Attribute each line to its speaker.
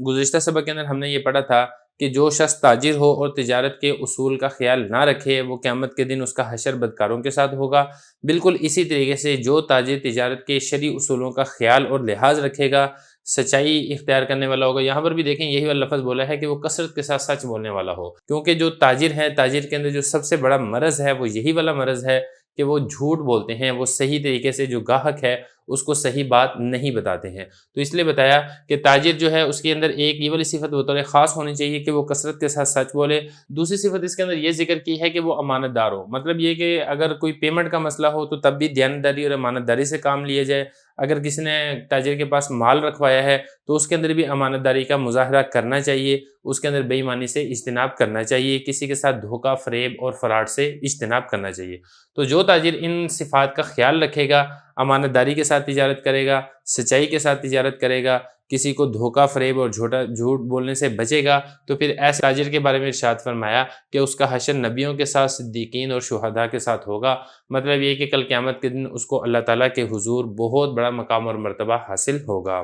Speaker 1: گزشتہ سبق کے اندر ہم نے یہ پڑھا تھا کہ جو شخص تاجر ہو اور تجارت کے اصول کا خیال نہ رکھے وہ قیامت کے دن اس کا حشر بدکاروں کے ساتھ ہوگا۔ بالکل اسی طریقے سے جو تاجر تجارت کے شرعی اصولوں کا خیال اور لحاظ رکھے گا، سچائی اختیار کرنے والا ہوگا۔ یہاں پر بھی دیکھیں یہی والا لفظ بولا ہے کہ وہ کثرت کے ساتھ سچ بولنے والا ہو، کیونکہ جو تاجر ہے، تاجر کے اندر جو سب سے بڑا مرض ہے وہ یہی والا مرض ہے کہ وہ جھوٹ بولتے ہیں، وہ صحیح طریقے سے جو گاہک ہے اس کو صحیح بات نہیں بتاتے ہیں۔ تو اس لیے بتایا کہ تاجر جو ہے اس کے اندر ایک یہ والی صفت بطور خاص ہونی چاہیے کہ وہ کثرت کے ساتھ سچ بولے۔ دوسری صفت اس کے اندر یہ ذکر کی ہے کہ وہ امانت دار ہو، مطلب یہ کہ اگر کوئی پیمنٹ کا مسئلہ ہو تو تب بھی دیانتداری اور امانت داری سے کام لیا جائے۔ اگر کسی نے تاجر کے پاس مال رکھوایا ہے تو اس کے اندر بھی امانت داری کا مظاہرہ کرنا چاہیے، اس کے اندر بے ایمانی سے اجتناب کرنا چاہیے، کسی کے ساتھ دھوکہ فریب اور فراڈ سے اجتناب کرنا چاہیے۔ تو جو تاجر ان صفات کا خیال رکھے گا، امانت داری کے ساتھ تجارت کرے گا، سچائی کے ساتھ تجارت کرے گا، کسی کو دھوکہ فریب اور جھوٹ بولنے سے بچے گا، تو پھر ایسے تاجر کے بارے میں ارشاد فرمایا کہ اس کا حشر نبیوں کے ساتھ، صدیقین اور شہداء کے ساتھ ہوگا۔ مطلب یہ کہ کل قیامت کے دن اس کو اللہ تعالیٰ کے حضور بہت بڑا مقام اور مرتبہ حاصل ہوگا۔